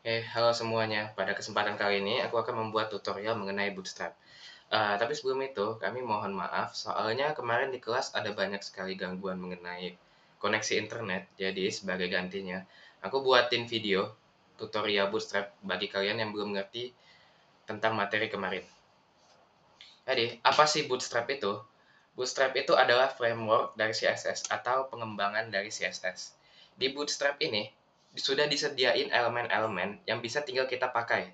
Halo semuanya. Pada kesempatan kali ini aku akan membuat tutorial mengenai Bootstrap. Tapi sebelum itu, kami mohon maaf soalnya kemarin di kelas ada banyak sekali gangguan mengenai koneksi internet. Jadi sebagai gantinya, aku buatin video tutorial Bootstrap bagi kalian yang belum ngerti tentang materi kemarin. Jadi, apa sih Bootstrap itu? Bootstrap itu adalah framework dari CSS atau pengembangan dari CSS. Di Bootstrap ini sudah disediain elemen-elemen yang bisa tinggal kita pakai.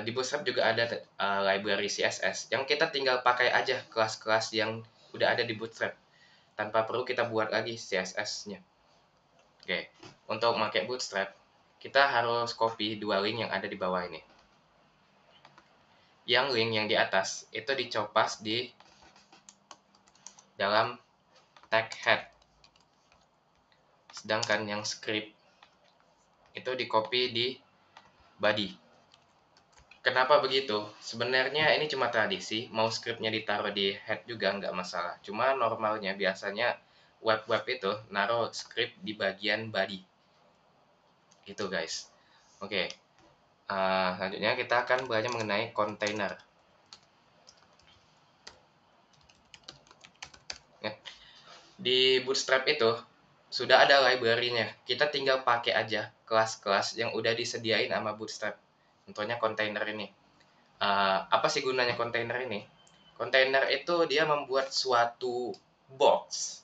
Di Bootstrap juga ada library CSS yang kita tinggal pakai aja kelas-kelas yang udah ada di Bootstrap tanpa perlu kita buat lagi CSS-nya. Oke, untuk pakai Bootstrap kita harus copy dua link yang ada di bawah ini. Yang link yang di atas itu dicopas di dalam tag head, sedangkan yang script itu di copy di body. Kenapa begitu? Sebenarnya ini cuma tradisi, mau scriptnya ditaruh di head juga nggak masalah. Cuma normalnya biasanya web-web itu naruh script di bagian body. Gitu guys. Oke, selanjutnya kita akan belajar mengenai container. Ya, di Bootstrap itu sudah ada library-nya. Kita tinggal pakai aja kelas-kelas yang udah disediain sama Bootstrap. Contohnya container ini. Apa sih gunanya kontainer ini? Kontainer itu dia membuat suatu box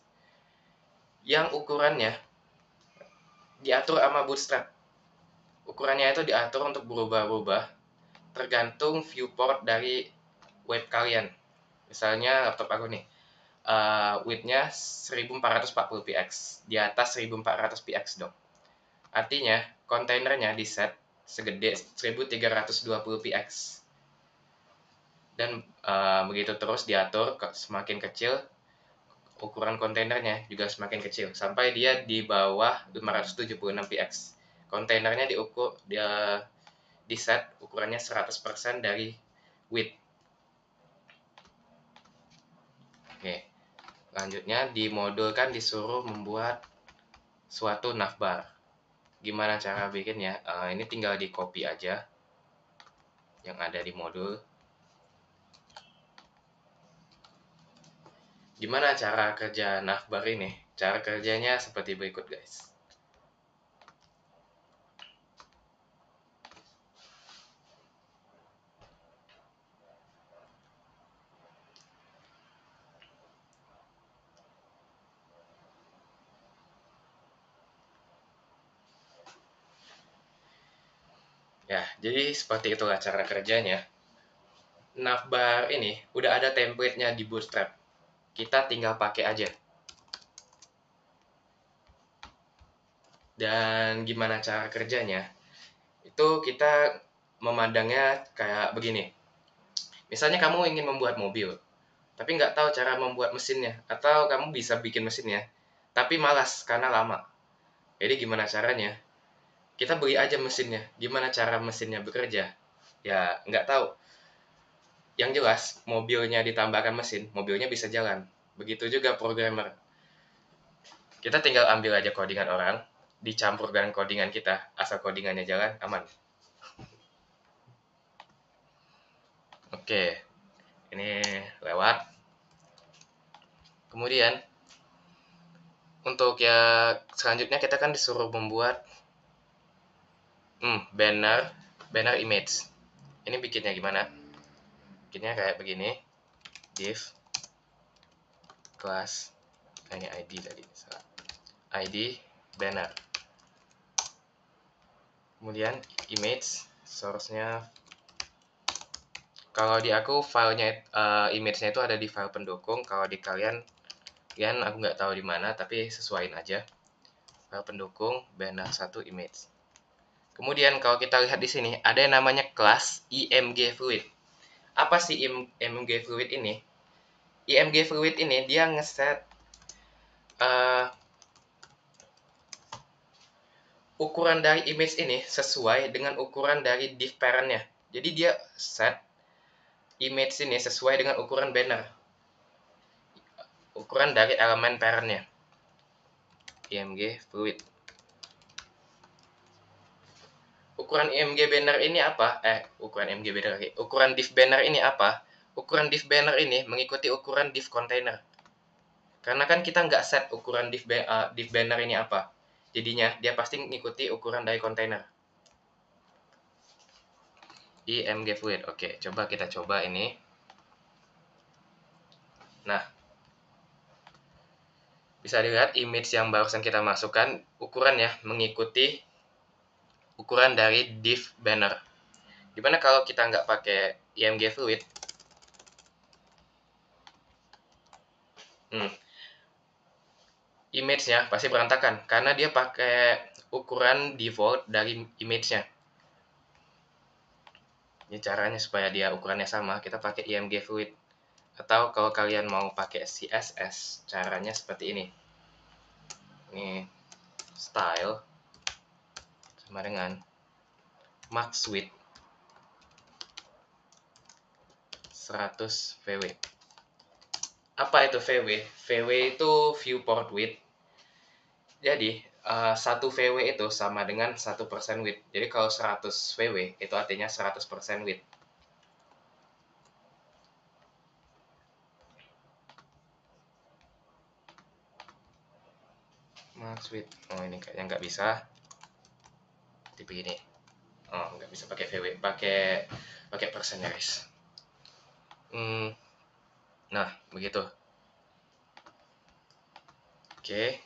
yang ukurannya diatur sama Bootstrap. Ukurannya itu diatur untuk berubah-ubah tergantung viewport dari web kalian. Misalnya laptop aku nih, width-nya 1440 px, di atas 1400 px dong. Artinya kontainernya di set segede 1320 px. Dan begitu terus diatur semakin kecil ukuran kontainernya juga semakin kecil sampai dia di bawah 576 px. Kontainernya diukur dia di set ukurannya 100% dari width. Oke, lanjutnya di modul kan disuruh membuat suatu navbar. Gimana cara bikinnya? Ini tinggal di copy aja yang ada di modul. Gimana cara kerja navbar ini? Cara kerjanya seperti berikut guys. Ya, jadi seperti itulah cara kerjanya. Navbar ini udah ada template-nya di Bootstrap. Kita tinggal pakai aja. Dan gimana cara kerjanya? Itu kita memandangnya kayak begini. Misalnya kamu ingin membuat mobil, tapi nggak tahu cara membuat mesinnya. Atau kamu bisa bikin mesinnya, tapi malas karena lama. Jadi gimana caranya? Kita beli aja mesinnya. Gimana cara mesinnya bekerja? Ya nggak tahu. Yang jelas, mobilnya ditambahkan mesin, mobilnya bisa jalan. Begitu juga programmer. Kita tinggal ambil aja codingan orang, dicampur dengan codingan kita, asal codingannya jalan, aman. Oke, ini lewat. Kemudian, untuk ya selanjutnya kita kan disuruh membuat banner image. Ini bikinnya gimana? Bikinnya kayak begini. Div class, ini ID tadi, salah. ID banner. Kemudian image, source-nya kalau di aku filenya image-nya itu ada di file pendukung. Kalau di kalian aku nggak tahu di mana, tapi sesuaiin aja. File pendukung banner 1 image. Kemudian kalau kita lihat di sini ada yang namanya kelas img fluid. Apa sih img fluid ini? Img fluid ini dia ngeset ukuran dari image ini sesuai dengan ukuran dari div parent-nya. Jadi dia set image ini sesuai dengan ukuran banner. Ukuran dari elemen parent-nya. Img fluid. ukuran IMG banner ini apa? Ukuran IMG banner lagi. Ukuran div banner ini apa? Ukuran div banner ini mengikuti ukuran div container. Karena kan kita nggak set ukuran div banner ini apa. Jadinya dia pasti mengikuti ukuran dari kontainer. IMG fluid. Oke, coba kita coba ini. Nah, bisa dilihat image yang barusan kita masukkan ukurannya mengikuti ukuran dari div banner. Dimana kalau kita nggak pakai IMG fluid, image-nya pasti berantakan karena dia pakai ukuran default dari image-nya. Ini caranya supaya dia ukurannya sama, kita pakai IMG fluid. Atau kalau kalian mau pakai CSS, caranya seperti ini. Ini style sama dengan max width 100 VW. Apa itu VW? VW itu viewport width. Jadi 1 VW itu sama dengan 1% width. Jadi kalau 100 VW itu artinya 100% width. Max width. Oh, ini kayaknya nggak bisa. Tipe ini. Oh, nggak bisa pakai VW, pakai persen ya guys. Nah, begitu. Oke.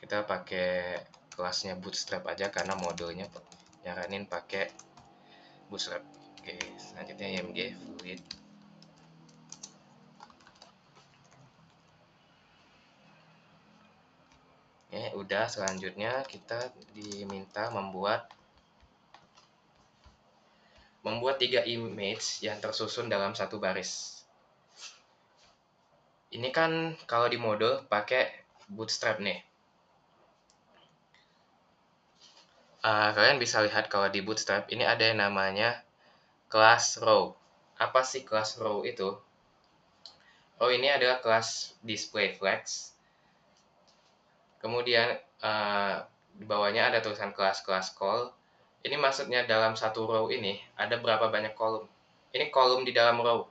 Kita pakai kelasnya Bootstrap aja karena modulnya nyaranin pakai Bootstrap. Oke, selanjutnya IMG fluid. Udah, selanjutnya kita diminta membuat 3 image yang tersusun dalam satu baris. Ini kan kalau di mode pakai Bootstrap nih. Kalian bisa lihat kalau di Bootstrap ini ada yang namanya class row. Apa sih class row itu? Oh, ini adalah kelas display flags. Kemudian di bawahnya ada tulisan kelas call. Ini maksudnya dalam satu row ini ada berapa banyak kolom. Ini kolom di dalam row.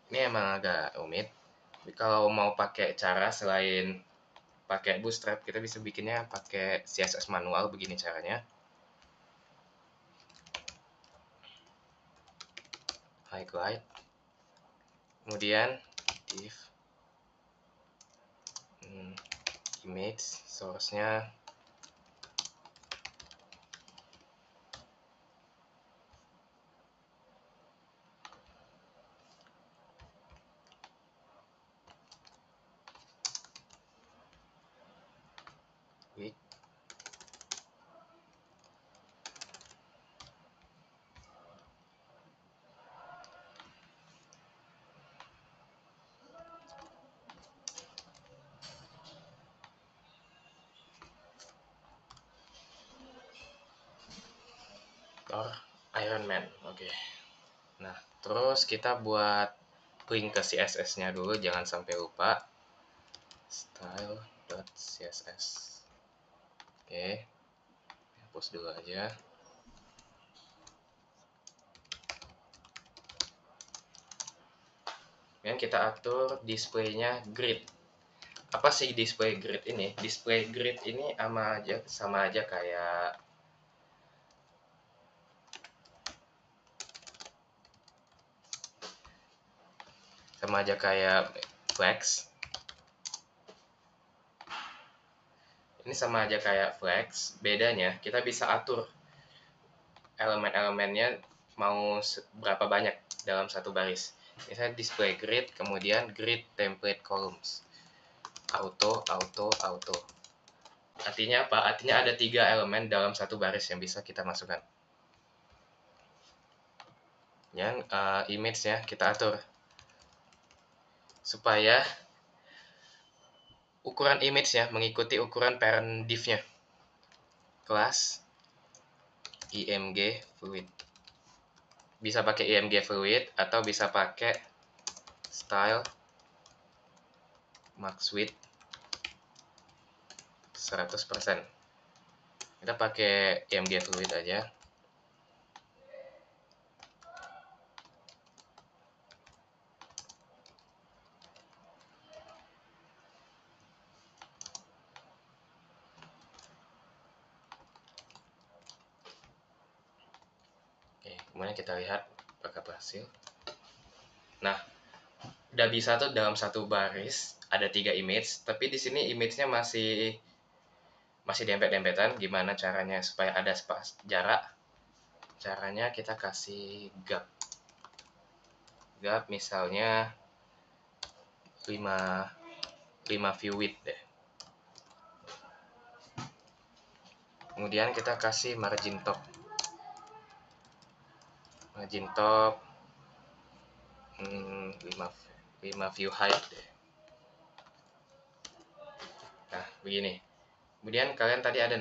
Ini emang agak rumit. Tapi kalau mau pakai cara selain pakai Bootstrap, kita bisa bikinnya pakai CSS manual. Begini caranya. Highlight. Kemudian div image source-nya width. Iron Man. Oke. Nah, terus kita buat link ke CSS-nya dulu, jangan sampai lupa. Style.css. Oke. Hapus dulu aja. Kemudian kita atur display-nya grid. Apa sih display grid ini? Display grid ini sama aja kayak flex. Ini sama aja kayak flex. Bedanya kita bisa atur elemen-elemennya mau berapa banyak dalam satu baris. Misalnya display grid, kemudian grid template columns. Auto. Artinya apa? Artinya ada 3 elemen dalam satu baris yang bisa kita masukkan. Yang image-nya kita atur supaya ukuran image-nya mengikuti ukuran parent div-nya. Kelas IMG fluid. Bisa pakai IMG fluid atau bisa pakai style max width 100%. Kita pakai img fluid aja. Oke, kemudian kita lihat apakah berhasil. Nah, udah bisa tuh dalam satu baris ada 3 image, tapi di sini image-nya masih dempet-dempetan. Gimana caranya supaya ada jarak? Caranya kita kasih gap misalnya 5 view width deh. Kemudian kita kasih margin top 5 view height deh. Nah, begini. Kemudian kalian tadi ada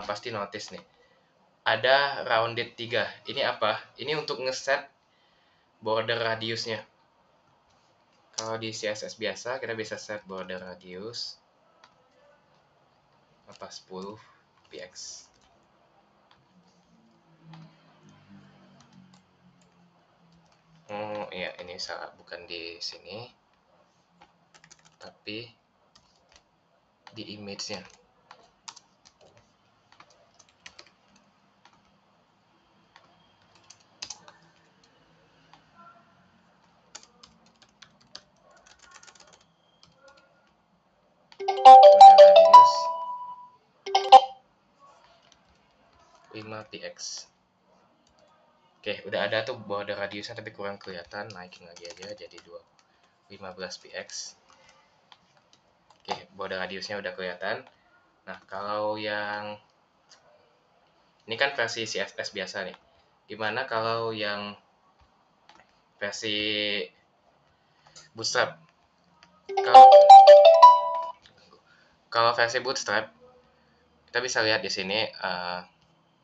pasti notice nih, ada rounded 3. Ini apa? Ini untuk ngeset border radiusnya. Kalau di CSS biasa kita bisa set border radius apa 10 px. Oh iya, ini salah, bukan di sini tapi di image-nya. Border radius 5 px. Oke, udah ada tuh border radiusnya tapi kurang kelihatan. Naikin lagi aja jadi 15 px. Oke, border radiusnya udah kelihatan. Nah, kalau yang ini kan versi CSS biasa nih. Gimana kalau yang versi Bootstrap? Kalau kalau versi Bootstrap kita bisa lihat di sini.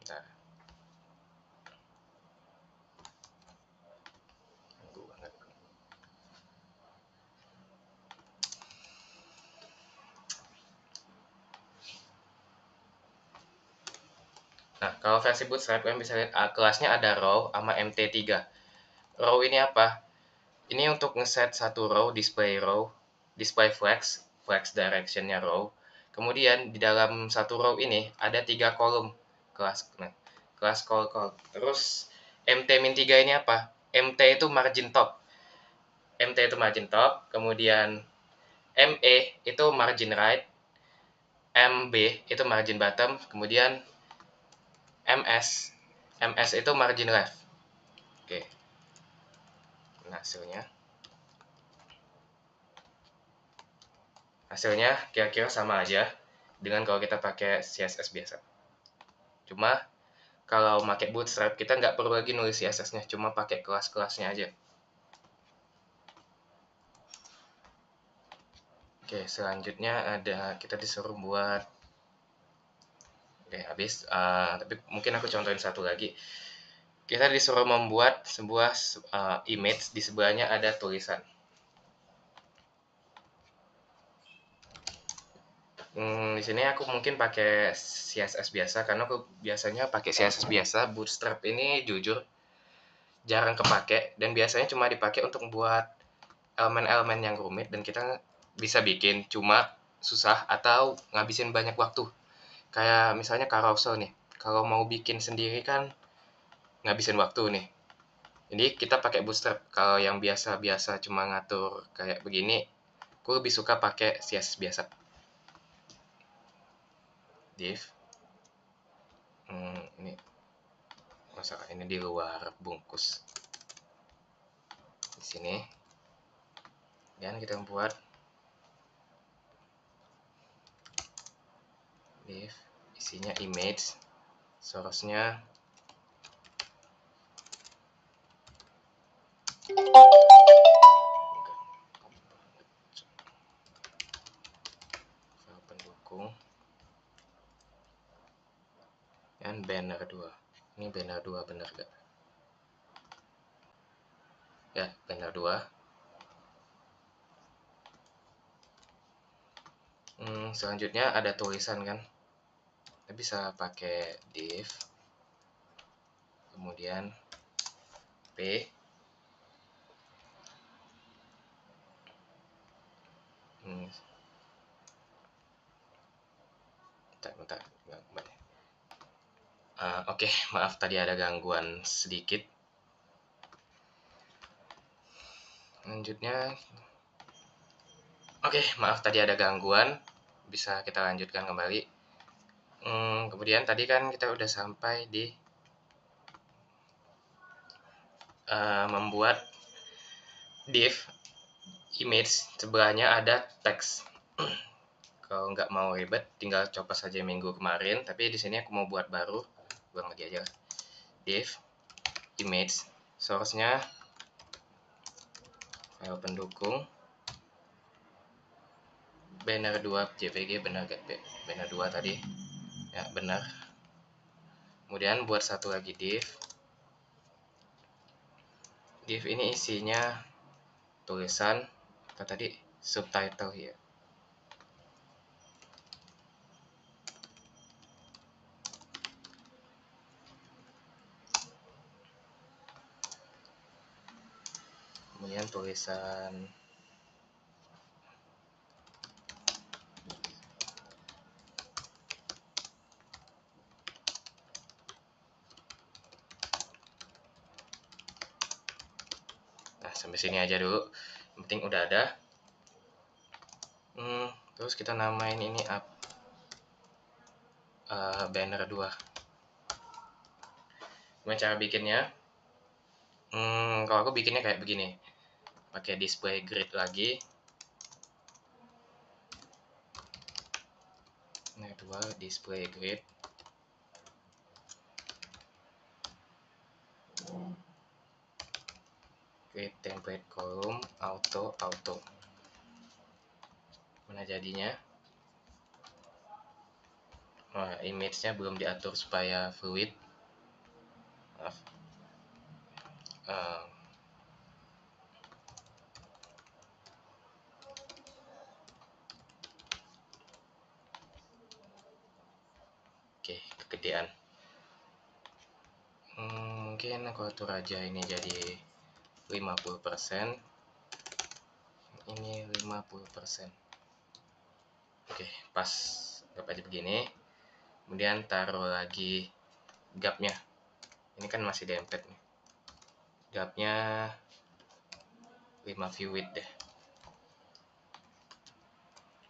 Bentar. Nah, kalau versi Bootstrap kalian bisa lihat kelasnya ada row sama mt3. Row ini apa? Ini untuk ngeset satu row, display flex directionnya row. Kemudian di dalam satu row ini ada 3 kolom kelas call. Terus mt-3 ini apa? mt itu margin top, kemudian me itu margin right, mb itu margin bottom, kemudian ms itu margin left. Oke. Nah, hasilnya kira-kira sama aja dengan kalau kita pakai CSS biasa. Cuma kalau pakai Bootstrap kita nggak perlu lagi nulis CSS-nya, cuma pakai kelas-kelasnya aja. Oke, selanjutnya ada kita disuruh buat. Oke, habis. Tapi mungkin aku contohin satu lagi. Kita disuruh membuat sebuah image, di sebelahnya ada tulisan. Di sini aku mungkin pakai CSS biasa karena aku biasanya pakai CSS biasa. Bootstrap ini jujur jarang kepake dan biasanya cuma dipakai untuk buat elemen-elemen yang rumit dan kita bisa bikin cuma susah atau ngabisin banyak waktu. Kayak misalnya carousel nih. Kalau mau bikin sendiri kan ngabisin waktu nih. Jadi kita pakai Bootstrap. Kalau yang biasa-biasa cuma ngatur kayak begini, aku lebih suka pakai CSS biasa. Div. Ini masalah ini di luar bungkus. Di sini. Dan kita buat div, isinya image, source-nya pendukung dan banner 2. Ini banner 2 bener gak? Ya, banner 2. Selanjutnya ada tulisan kan. Kita bisa pakai div, kemudian p, bentar, oke, maaf tadi ada gangguan sedikit. Lanjutnya, oke, maaf tadi ada gangguan, bisa kita lanjutkan kembali. Kemudian tadi kan kita udah sampai di membuat div image, sebelahnya ada teks. Kalau nggak mau ribet, tinggal copot saja minggu kemarin. Tapi di sini aku mau buat baru, ulang lagi aja. Div image, source-nya file pendukung banner 2 jpg, benar gak? Banner 2 tadi ya, benar. Kemudian buat satu lagi div ini isinya tulisan apa tadi, subtitle ya. Kemudian tulisan sampai sini aja dulu, yang penting udah ada. Terus kita namain ini banner 2. Gimana cara bikinnya? Kalau aku bikinnya kayak begini, pakai display grid lagi. Nah, 2 display grid. Create template column auto. Mana jadinya? Image-nya belum diatur supaya fluid. Maaf. Oke, kegedean. Mungkin aku atur aja ini jadi 50%. Ini 50%. Oke, pas. Gap aja begini. Kemudian taruh lagi gapnya. Ini kan masih dempet nih. Gapnya 5 view width deh.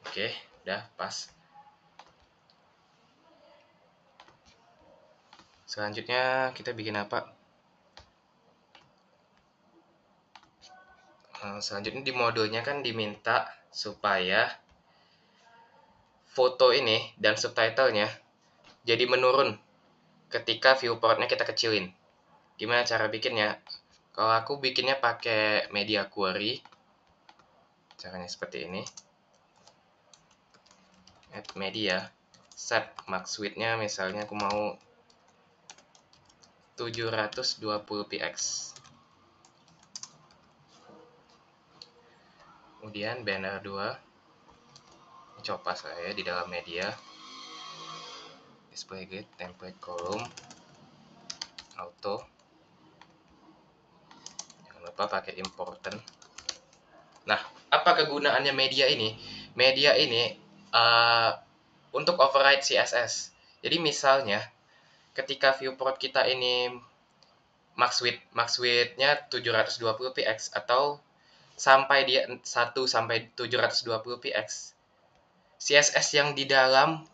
Oke, udah pas. Selanjutnya kita bikin apa? Selanjutnya di modulnya kan diminta supaya foto ini dan subtitlenya jadi menurun ketika viewportnya kita kecilin. Gimana cara bikinnya? Kalau aku bikinnya pakai media query, caranya seperti ini. Add media, set max width-nya misalnya aku mau 720 px. Kemudian banner 2, coba saya di dalam media, display grid, template column, auto. Jangan lupa pakai important. Nah, apa kegunaannya media ini? Media ini untuk override CSS. Jadi misalnya ketika viewport kita ini max width-nya 720 px atau sampai dia 1 sampai 720 px. CSS yang di dalam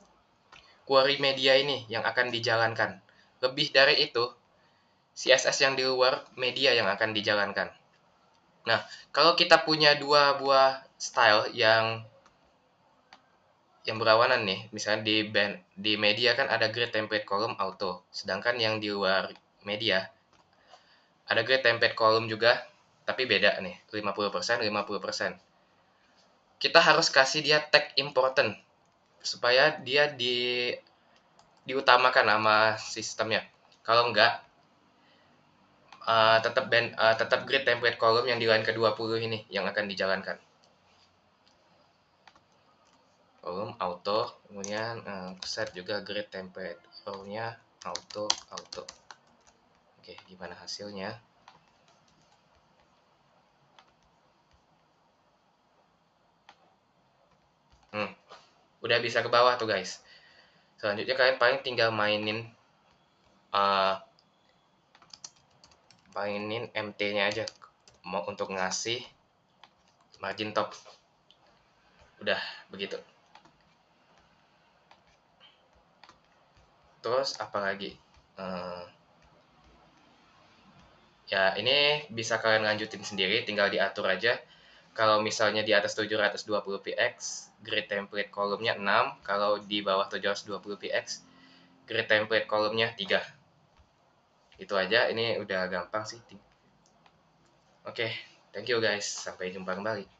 query media ini yang akan dijalankan. Lebih dari itu, CSS yang di luar media yang akan dijalankan. Nah, kalau kita punya dua buah style yang berlawanan nih, misalnya di media kan ada grid template column auto, sedangkan yang di luar media ada grid template column juga, tapi beda nih, 50%, 50%. Kita harus kasih dia tag important supaya dia diutamakan sama sistemnya. Kalau enggak, tetap grid template column yang di line ke-20 ini yang akan dijalankan. kolom auto, kemudian set juga grid template row-nya auto. Oke, gimana hasilnya? Udah bisa ke bawah tuh guys. Selanjutnya kalian paling tinggal uh, mainin MT-nya aja mau untuk ngasih margin top. Udah begitu. Terus apalagi? Ya ini bisa kalian lanjutin sendiri, tinggal diatur aja. Kalau misalnya di atas 720 px, grid template kolomnya 6. Kalau di bawah 720 px, grid template kolomnya 3. Itu aja, ini udah gampang sih. Oke, thank you guys. Sampai jumpa kembali.